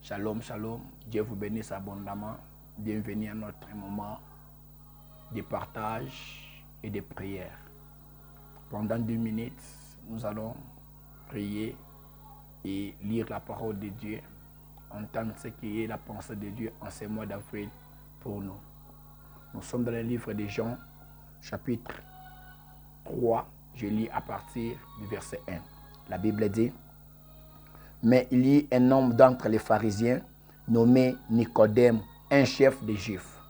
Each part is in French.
Shalom, shalom. Dieu vous bénisse abondamment. Bienvenue à notre moment de partage et de prière. Pendant 2 minutes, nous allons prier et lire la parole de Dieu, entendre ce qui est la pensée de Dieu en ce mois d'avril pour nous. Nous sommes dans le livre de Jean, chapitre 3. Je lis à partir du verset 1. La Bible dit: mais il y a un homme d'entre les pharisiens nommé Nicodème, un chef des Juifs.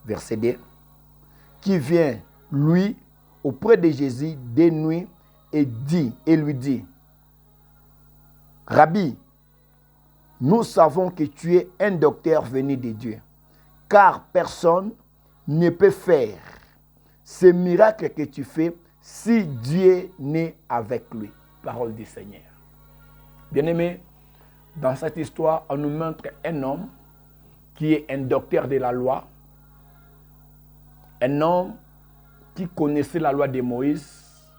Verset 2. Qui vient, lui, auprès de Jésus de nuit et lui dit: Rabbi, nous savons que tu es un docteur venu de Dieu, car personne ne peut faire ce miracle que tu fais si Dieu n'est avec lui. Parole du Seigneur. Bien-aimés, dans cette histoire, on nous montre un homme qui est un docteur de la loi, un homme qui connaissait la loi de Moïse,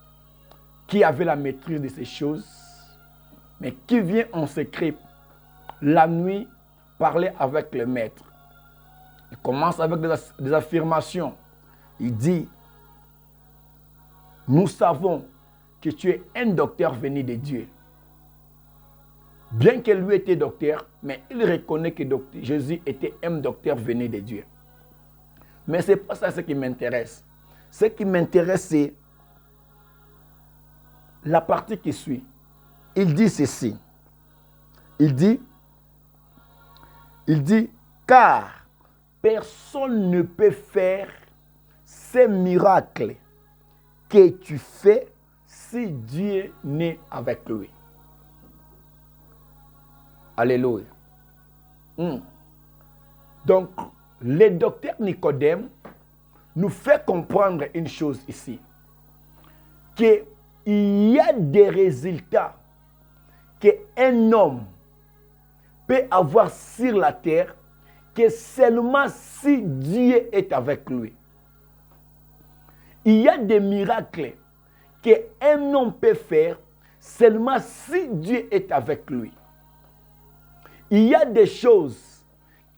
qui avait la maîtrise de ces choses, mais qui vient en secret la nuit parler avec le maître. Il commence avec des affirmations. Il dit: nous savons que tu es un docteur venu de Dieu. Bien que lui était docteur, mais il reconnaît que Jésus était un docteur venu de Dieu. Mais ce n'est pas ça ce qui m'intéresse. Ce qui m'intéresse, c'est la partie qui suit. Il dit ceci. Il dit, car personne ne peut faire ces miracles que tu fais si Dieu n'est avec lui. Alléluia. Donc, le docteur Nicodème nous fait comprendre une chose ici. Qu'il y a des résultats qu'un homme peut avoir sur la terre que seulement si Dieu est avec lui. Il y a des miracles qu'un homme peut faire seulement si Dieu est avec lui. Il y a des choses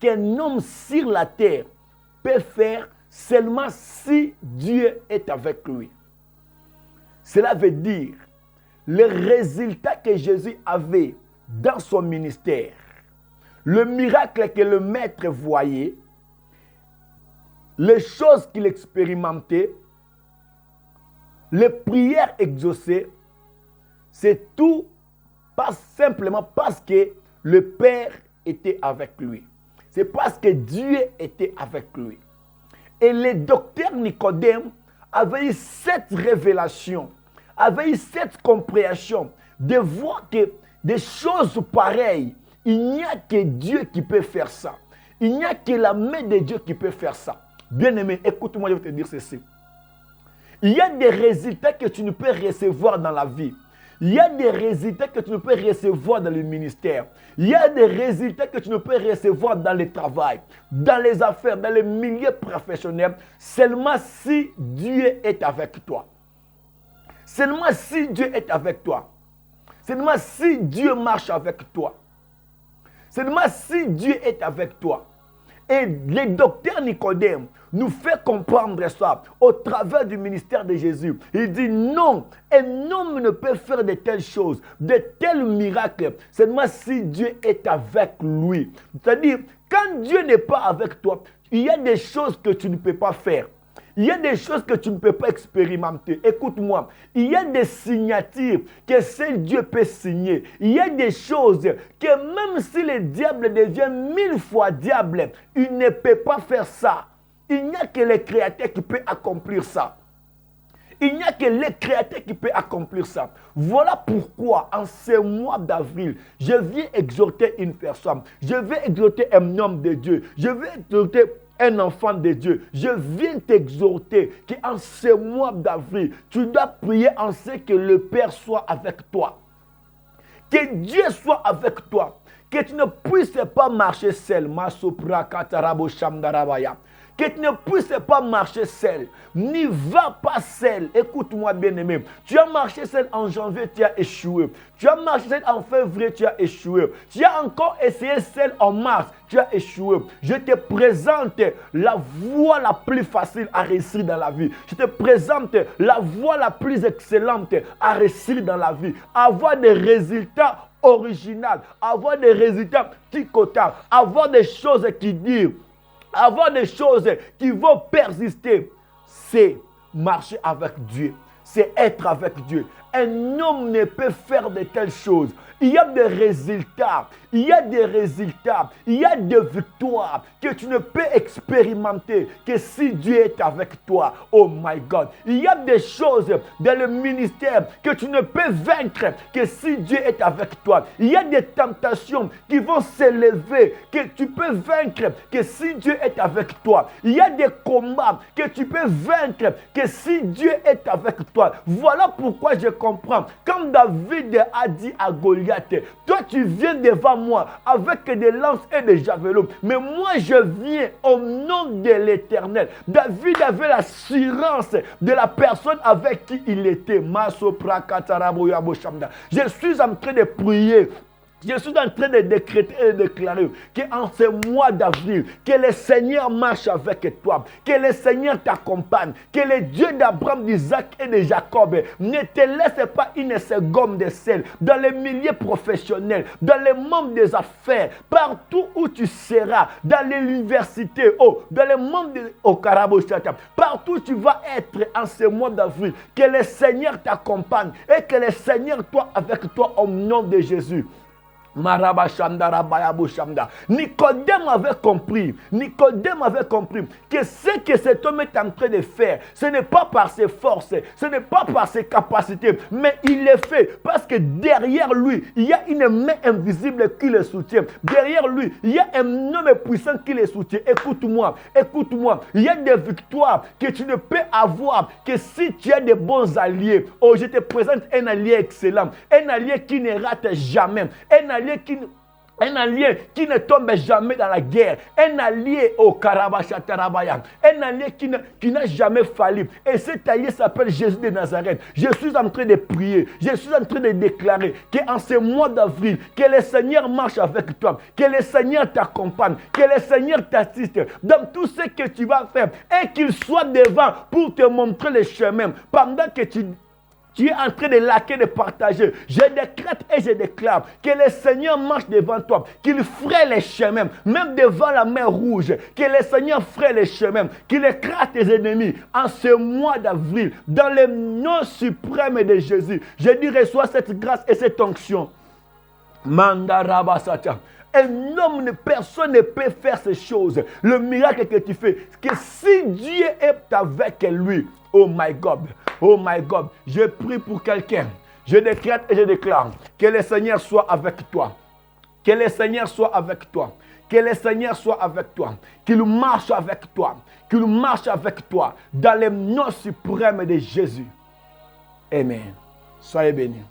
qu'un homme sur la terre peut faire seulement si Dieu est avec lui. Cela veut dire le résultat que Jésus avait dans son ministère, le miracle que le maître voyait, les choses qu'il expérimentait, les prières exaucées, c'est tout pas simplement parce que le Père était avec lui. C'est parce que Dieu était avec lui. Et le docteur Nicodème avait eu cette révélation, avait eu cette compréhension de voir que des choses pareilles, il n'y a que Dieu qui peut faire ça. Il n'y a que la main de Dieu qui peut faire ça. Bien-aimé, écoute-moi, je vais te dire ceci. Il y a des résultats que tu ne peux recevoir dans la vie. Il y a des résultats que tu ne peux recevoir dans le ministère. Il y a des résultats que tu ne peux recevoir dans le travail, dans les affaires, dans le milieu professionnel, seulement si Dieu est avec toi. Seulement si Dieu est avec toi. Seulement si Dieu marche avec toi. Seulement si Dieu est avec toi. Et le docteur Nicodème nous fait comprendre ça au travers du ministère de Jésus. Il dit non, un homme ne peut faire de telles choses, de tels miracles, seulement si Dieu est avec lui. C'est-à-dire, quand Dieu n'est pas avec toi, il y a des choses que tu ne peux pas faire. Il y a des choses que tu ne peux pas expérimenter. Écoute-moi, il y a des signatures que seul Dieu peut signer. Il y a des choses que même si le diable devient 1000 fois diable, il ne peut pas faire ça. Il n'y a que le Créateur qui peut accomplir ça. Il n'y a que le Créateur qui peut accomplir ça. Voilà pourquoi, en ce mois d'avril, je viens exhorter une personne. Je vais exhorter un homme de Dieu. Je vais exhorter un enfant de Dieu. Je viens t'exhorter qu'en ce mois d'avril, tu dois prier en ce que le Père soit avec toi. Que Dieu soit avec toi. Que tu ne puisses pas marcher seul. que tu ne puisses pas marcher seul. N'y va pas seul. Écoute-moi bien aimé. Tu as marché seul en janvier, tu as échoué. Tu as marché seul en février, tu as échoué. Tu as encore essayé seul en mars, tu as échoué. Je te présente la voie la plus facile à réussir dans la vie. Je te présente la voie la plus excellente à réussir dans la vie. Avoir des résultats originaux, avoir des résultats ticotables, avoir des choses qui durent, avoir des choses qui vont persister. C'est marcher avec Dieu. C'est être avec Dieu. Un homme ne peut faire de telles choses. Il y a des résultats, il y a des résultats, il y a des victoires que tu ne peux expérimenter que si Dieu est avec toi. Oh my God. Il y a des choses dans le ministère que tu ne peux vaincre que si Dieu est avec toi. Il y a des tentations qui vont s'élever que tu peux vaincre que si Dieu est avec toi. Il y a des combats que tu peux vaincre que si Dieu est avec toi. Voilà pourquoi je comprends. Comme David a dit à Goliath, toi tu viens devant moi avec des lances et des javelots, mais moi je viens au nom de l'Éternel. David avait l'assurance de la personne avec qui il était. Je suis en train de prier. Je suis en train de décréter et de déclarer qu'en ce mois d'avril, que le Seigneur marche avec toi, que le Seigneur t'accompagne, que le Dieu d'Abraham, d'Isaac et de Jacob ne te laisse pas une seconde de sel dans les milieux professionnels, dans les mondes des affaires, partout où tu seras, dans l'université, dans le monde au Karabochata, partout où tu vas être en ce mois d'avril, que le Seigneur t'accompagne et que le Seigneur soit avec toi au nom de Jésus. Nicodème avait compris que ce que cet homme est en train de faire, ce n'est pas par ses forces, ce n'est pas par ses capacités, mais il le fait parce que derrière lui, il y a une main invisible qui le soutient. Derrière lui, il y a un homme puissant qui le soutient. Écoute-moi, il y a des victoires que tu ne peux avoir que si tu as de bons alliés. Oh, je te présente un allié excellent, un allié qui ne rate jamais, un allié qui ne tombe jamais dans la guerre. Un allié au Karabashatarabaya. Un allié qui n'a jamais fallu. Et cet allié s'appelle Jésus de Nazareth. Je suis en train de prier. Je suis en train de déclarer qu'en ce mois d'avril, que le Seigneur marche avec toi. Que le Seigneur t'accompagne. Que le Seigneur t'assiste dans tout ce que tu vas faire. Et qu'il soit devant pour te montrer le chemin. Pendant que tu es en train de laquer, de partager. Je décrète et je déclare que le Seigneur marche devant toi, qu'il ferait les chemins, même devant la mer rouge, que le Seigneur ferait les chemins, qu'il écrase tes ennemis en ce mois d'avril, dans le nom suprême de Jésus. Je dis, reçois cette grâce et cette onction. Mandarabasata. Un homme, personne ne peut faire ces choses. Le miracle que tu fais, que si Dieu est avec lui, oh my God, je prie pour quelqu'un. Je décrète et je déclare que le Seigneur soit avec toi. Que le Seigneur soit avec toi. Que le Seigneur soit avec toi. Qu'il marche avec toi. Qu'il marche avec toi. Dans le nom suprême de Jésus. Amen. Soyez bénis.